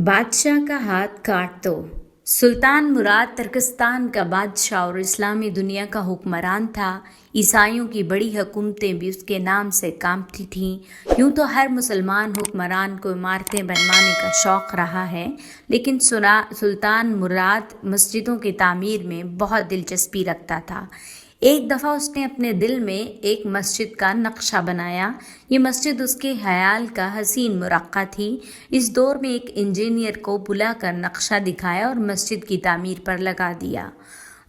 बादशाह का हाथ काट दो। सुल्तान मुराद तुर्कस्तान का बादशाह और इस्लामी दुनिया का हुक्मरान था। ईसाइयों की बड़ी हुकूमतें भी उसके नाम से कांपती थीं। यूं तो हर मुसलमान हुक्मरान को इमारतें बनवाने का शौक़ रहा है, लेकिन सुल्तान मुराद मस्जिदों की तामीर में बहुत दिलचस्पी रखता था। एक दफ़ा उसने अपने दिल में एक मस्जिद का नक्शा बनाया। ये मस्जिद उसके ख़याल का हसीन मुरक्का थी। इस दौर में एक इंजीनियर को बुलाकर नक्शा दिखाया और मस्जिद की तामीर पर लगा दिया।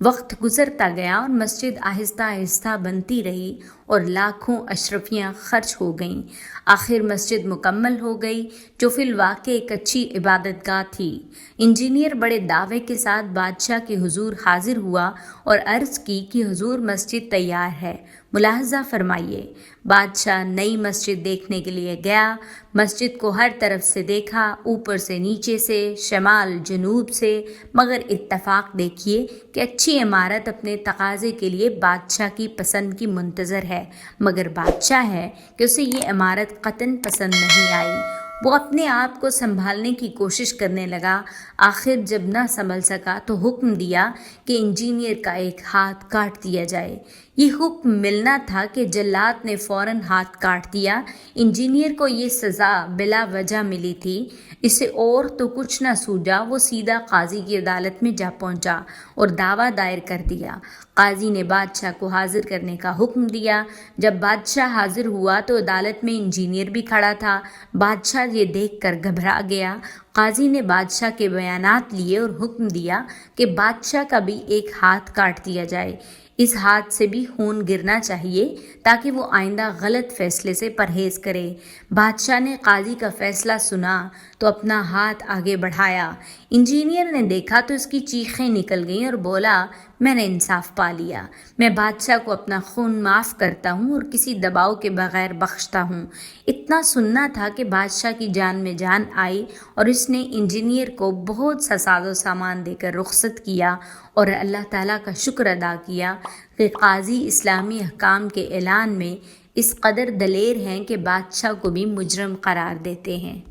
वक्त गुजरता गया और मस्जिद आहिस्ता आहिस्ता बनती रही और लाखों अशरफियाँ खर्च हो गईं। आखिर मस्जिद मुकम्मल हो गई, जो फिलवाक़े एक अच्छी इबादतगाह थी। इंजीनियर बड़े दावे के साथ बादशाह के हुजूर हाजिर हुआ और अर्ज़ की कि हुजूर मस्जिद तैयार है, मुलाहज़ा फरमाइए। बादशाह नई मस्जिद देखने के लिए गया। मस्जिद को हर तरफ से देखा, ऊपर से नीचे से, शमाल जनूब से, मगर इत्तफ़ाक़ देखिए कि अच्छी इमारत अपने तकाज़े के लिए बादशाह की पसंद की मुंतज़र है, मगर बादशाह है कि उसे ये इमारत क़तन पसंद नहीं आई। वो अपने आप को संभालने की कोशिश करने लगा। आखिर जब ना संभल सका तो हुक्म दिया कि इंजीनियर का एक हाथ काट दिया जाए। ये हुक्म मिलना था कि जल्लाद ने फ़ौरन हाथ काट दिया। इंजीनियर को ये सज़ा बिला वजह मिली थी। इसे और तो कुछ न सूझा, वो सीधा काजी की अदालत में जा पहुंचा और दावा दायर कर दिया। काजी ने बादशाह को हाजिर करने का हुक्म दिया। जब बादशाह हाजिर हुआ तो अदालत में इंजीनियर भी खड़ा था। बादशाह ये देखकर घबरा गया। काजी ने बादशाह के बयानात लिए और हुक्म दिया कि बादशाह का भी एक हाथ काट दिया जाए। इस हाथ से भी खून गिरना चाहिए ताकि वो आइंदा गलत फैसले से परहेज़ करे। बादशाह ने काजी का फैसला सुना तो अपना हाथ आगे बढ़ाया। इंजीनियर ने देखा तो उसकी चीखें निकल गईं और बोला, मैंने इंसाफ पा लिया। मैं बादशाह को अपना खून माफ़ करता हूँ और किसी दबाव के बगैर बख्शता हूँ। इतना सुनना था कि बादशाह की जान में जान आई और इसने इंजीनियर को बहुत सा साजो सामान देकर रुखसत किया और अल्लाह ताला का शुक्र अदा किया कि काजी इस्लामी अहकाम के ऐलान में इस कदर दलेर हैं कि बादशाह को भी मुजरम करार देते हैं।